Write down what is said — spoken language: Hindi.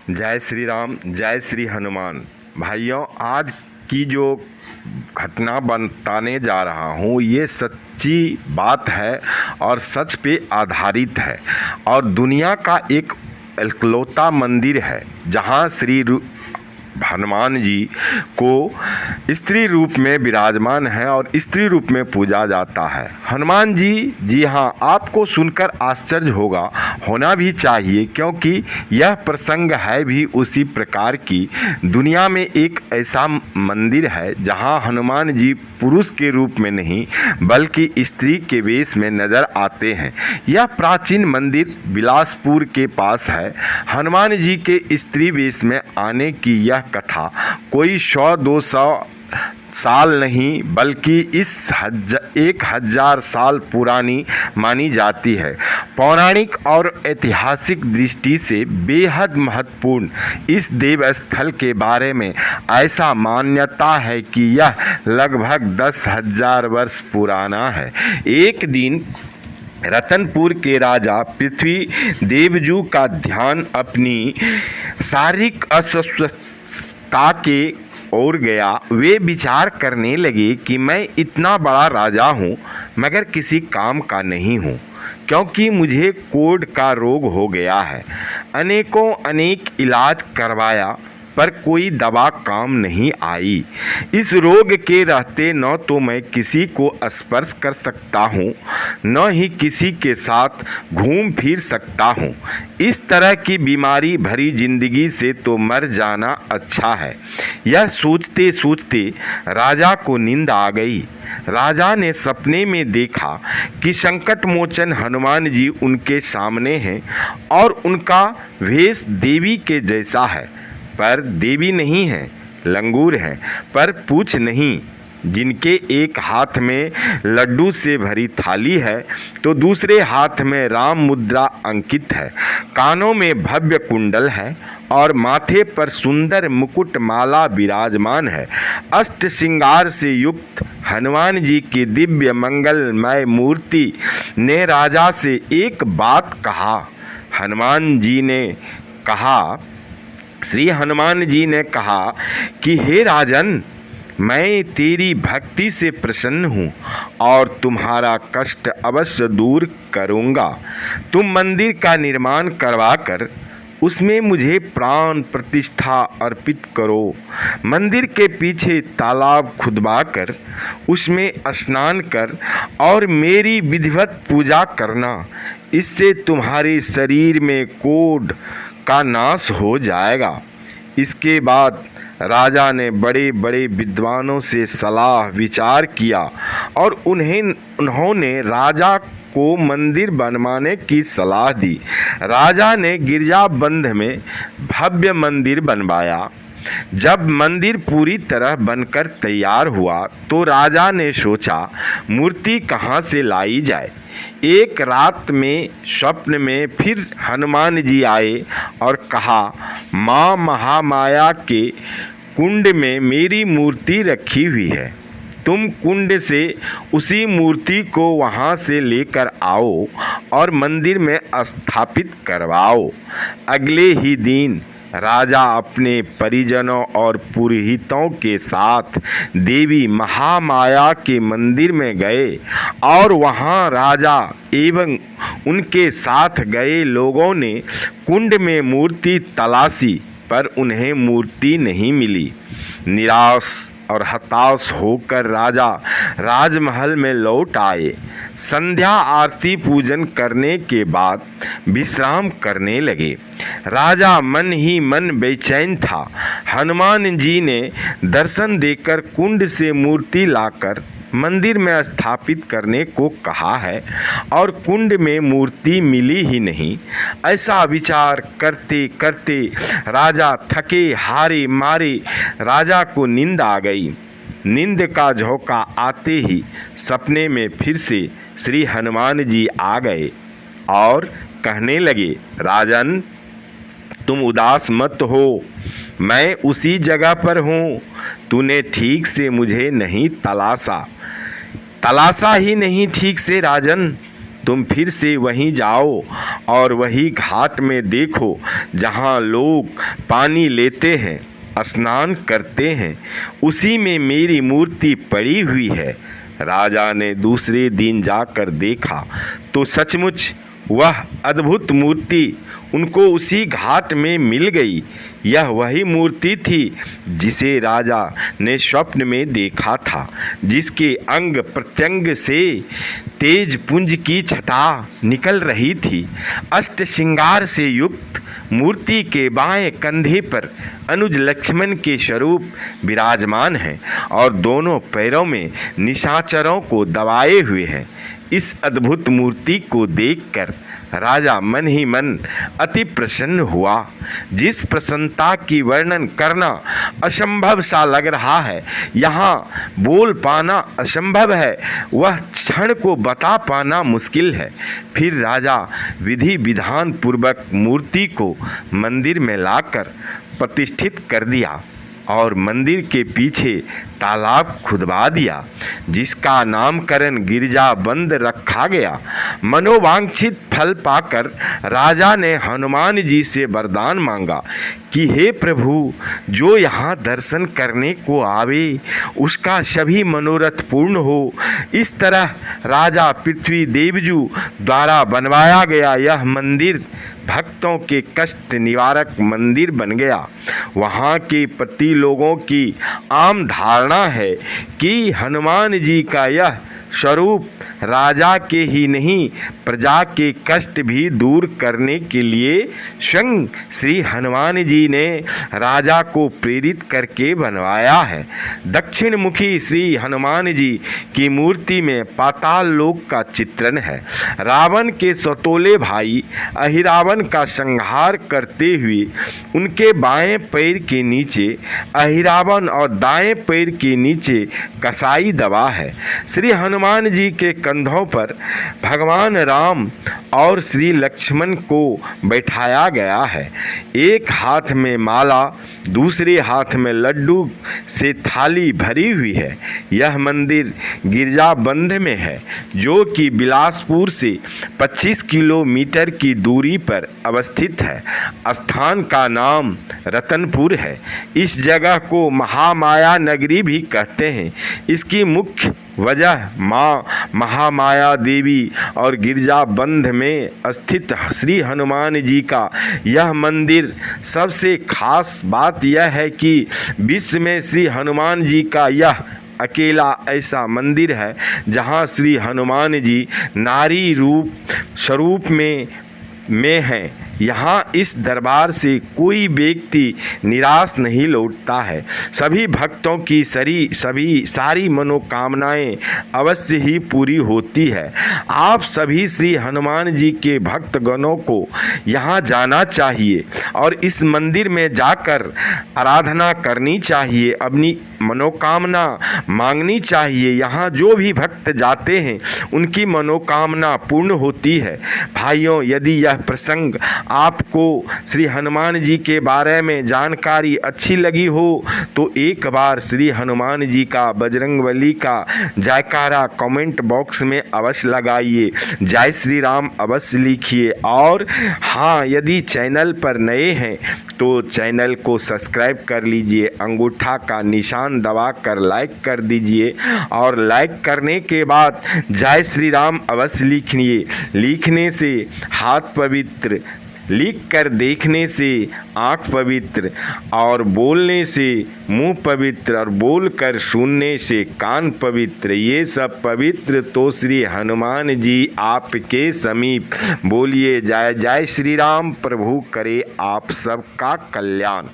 जय श्री राम, जय श्री हनुमान। भाइयों, आज की जो घटना बताने जा रहा हूँ ये सच्ची बात है और सच पे आधारित है और दुनिया का एक इकलौता मंदिर है जहाँ श्री हनुमान जी को स्त्री रूप में विराजमान है और स्त्री रूप में पूजा जाता है। हनुमान जी हाँ, आपको सुनकर आश्चर्य होना भी चाहिए, क्योंकि यह प्रसंग है भी उसी प्रकार की। दुनिया में एक ऐसा मंदिर है जहां हनुमान जी पुरुष के रूप में नहीं बल्कि स्त्री के वेश में नजर आते हैं। यह प्राचीन मंदिर बिलासपुर के पास है। हनुमान जी के स्त्री वेश में आने की यह कथा कोई 100-200 साल नहीं बल्कि 1000 साल पुरानी मानी जाती है। पौराणिक और ऐतिहासिक दृष्टि से बेहद महत्वपूर्ण इस देवस्थल के बारे में ऐसा मान्यता है कि यह लगभग 10,000 वर्ष पुराना है। एक दिन रतनपुर के राजा पृथ्वी देवजू का ध्यान अपनी शारीरिक अस्वस्थता के और गया। वे विचार करने लगे कि मैं इतना बड़ा राजा हूँ मगर किसी काम का नहीं हूँ, क्योंकि मुझे कोढ़ का रोग हो गया है। अनेक इलाज करवाया पर कोई दवा काम नहीं आई। इस रोग के रहते न तो मैं किसी को स्पर्श कर सकता हूँ न ही किसी के साथ घूम फिर सकता हूँ। इस तरह की बीमारी भरी जिंदगी से तो मर जाना अच्छा है। यह सोचते सोचते राजा को नींद आ गई। राजा ने सपने में देखा कि संकट मोचन हनुमान जी उनके सामने हैं और उनका वेश देवी के जैसा है, पर देवी नहीं है, लंगूर है, पर पूछ नहीं। जिनके एक हाथ में लड्डू से भरी थाली है तो दूसरे हाथ में राम मुद्रा अंकित है। कानों में भव्य कुंडल है और माथे पर सुंदर मुकुट माला विराजमान है। अष्ट श्रृंगार से युक्त हनुमान जी की दिव्य मंगलमय मूर्ति ने राजा से एक बात कहा। श्री हनुमान जी ने कहा कि हे राजन, मैं तेरी भक्ति से प्रसन्न हूँ और तुम्हारा कष्ट अवश्य दूर करूँगा। तुम मंदिर का निर्माण करवाकर उसमें मुझे प्राण प्रतिष्ठा अर्पित करो। मंदिर के पीछे तालाब खुदवाकर उसमें स्नान कर और मेरी विधिवत पूजा करना। इससे तुम्हारे शरीर में कोढ़ का नाश हो जाएगा। इसके बाद राजा ने बड़े बड़े विद्वानों से सलाह विचार किया और उन्होंने राजा को मंदिर बनवाने की सलाह दी। राजा ने गिरजाबंद में भव्य मंदिर बनवाया। जब मंदिर पूरी तरह बनकर तैयार हुआ तो राजा ने सोचा मूर्ति कहाँ से लाई जाए। एक रात में स्वप्न में फिर हनुमान जी आए और कहा, माँ महामाया के कुंड में मेरी मूर्ति रखी हुई है। तुम कुंड से उसी मूर्ति को वहाँ से लेकर आओ और मंदिर में स्थापित करवाओ। अगले ही दिन राजा अपने परिजनों और पुरोहितों के साथ देवी महामाया के मंदिर में गए और वहां राजा एवं उनके साथ गए लोगों ने कुंड में मूर्ति तलाशी, पर उन्हें मूर्ति नहीं मिली। निराश और हताश होकर राजा राजमहल में लौट आए। संध्या आरती पूजन करने के बाद विश्राम करने लगे। राजा मन ही मन बेचैन था। हनुमान जी ने दर्शन देकर कुंड से मूर्ति लाकर मंदिर में स्थापित करने को कहा है और कुंड में मूर्ति मिली ही नहीं। ऐसा विचार करते करते राजा थके हारे मारे राजा को नींद आ गई। नींद का झोंका आते ही सपने में फिर से श्री हनुमान जी आ गए और कहने लगे, राजन, तुम उदास मत हो, मैं उसी जगह पर हूँ। तूने ठीक से मुझे नहीं तलाशा ही नहीं ठीक से राजन। तुम फिर से वहीं जाओ और वही घाट में देखो जहाँ लोग पानी लेते हैं, स्नान करते हैं, उसी में मेरी मूर्ति पड़ी हुई है। राजा ने दूसरे दिन जाकर देखा तो सचमुच वह अद्भुत मूर्ति उनको उसी घाट में मिल गई। यह वही मूर्ति थी जिसे राजा ने स्वप्न में देखा था, जिसके अंग प्रत्यंग से तेज पुंज की छटा निकल रही थी। अष्ट श्रृंगार से युक्त मूर्ति के बाएं कंधे पर अनुज लक्ष्मण के स्वरूप विराजमान है और दोनों पैरों में निशाचरों को दबाए हुए हैं। इस अद्भुत मूर्ति को देखकर राजा मन ही मन अति प्रसन्न हुआ। जिस प्रसन्नता की वर्णन करना असंभव सा लग रहा है, यहाँ बोल पाना असंभव है, वह क्षण को बता पाना मुश्किल है। फिर राजा विधि विधान पूर्वक मूर्ति को मंदिर में लाकर प्रतिष्ठित कर दिया और मंदिर के पीछे तालाब खुदवा दिया, जिसका नामकरण गिरजा बंद रखा गया। मनोवांछित फल पाकर राजा ने हनुमान जी से वरदान मांगा कि हे प्रभु, जो यहाँ दर्शन करने को आवे उसका सभी मनोरथ पूर्ण हो। इस तरह राजा पृथ्वी देवजू द्वारा बनवाया गया यह मंदिर भक्तों के कष्ट निवारक मंदिर बन गया। वहाँ के प्रति लोगों की आम धारणा है कि हनुमान जी का यह स्वरूप राजा के ही नहीं, प्रजा के कष्ट भी दूर करने के लिए स्वयं श्री हनुमान जी ने राजा को प्रेरित करके बनवाया है। दक्षिण मुखी श्री हनुमान जी की मूर्ति में पाताल लोक का चित्रण है। रावण के सतोले भाई अहिरावण का संहार करते हुए उनके बाएं पैर के नीचे अहिरावण और दाएं पैर के नीचे कसाई दबा है। श्री हनुमान जी के कंधों पर भगवान राम और श्री लक्ष्मण को बैठाया गया है। एक हाथ में माला, दूसरे हाथ में लड्डू से थाली भरी हुई है। यह मंदिर गिरजाबंद में है, जो कि बिलासपुर से 25 किलोमीटर की दूरी पर अवस्थित है। स्थान का नाम रतनपुर है। इस जगह को महामाया नगरी भी कहते हैं। इसकी मुख्य वजह माँ महामाया देवी और गिरजाबंद में स्थित श्री हनुमान जी का यह मंदिर। सबसे खास बात यह है कि विश्व में श्री हनुमान जी का यह अकेला ऐसा मंदिर है जहाँ श्री हनुमान जी नारी रूप स्वरूप में हैं। यहाँ इस दरबार से कोई व्यक्ति निराश नहीं लौटता है। सभी भक्तों की सारी मनोकामनाएं अवश्य ही पूरी होती है। आप सभी श्री हनुमान जी के भक्तगणों को यहाँ जाना चाहिए और इस मंदिर में जाकर आराधना करनी चाहिए, अपनी मनोकामना मांगनी चाहिए। यहाँ जो भी भक्त जाते हैं उनकी मनोकामना पूर्ण होती है। भाइयों, यदि यह प्रसंग आपको श्री हनुमान जी के बारे में जानकारी अच्छी लगी हो तो एक बार श्री हनुमान जी का, बजरंगबली का जयकारा कमेंट बॉक्स में अवश्य लगाइए। जय श्री राम अवश्य लिखिए। और हाँ, यदि चैनल पर नए हैं तो चैनल को सब्सक्राइब कर लीजिए, अंगूठा का निशान दबाकर लाइक कर दीजिए और लाइक करने के बाद जय श्री राम अवश्य लिखिए। लिखने से हाथ पवित्र, लिख कर देखने से आँख पवित्र और बोलने से मुंह पवित्र और बोल कर सुनने से कान पवित्र। ये सब पवित्र तो श्री हनुमान जी आपके समीप। बोलिए जय जय श्री राम। प्रभु करे आप सबका कल्याण।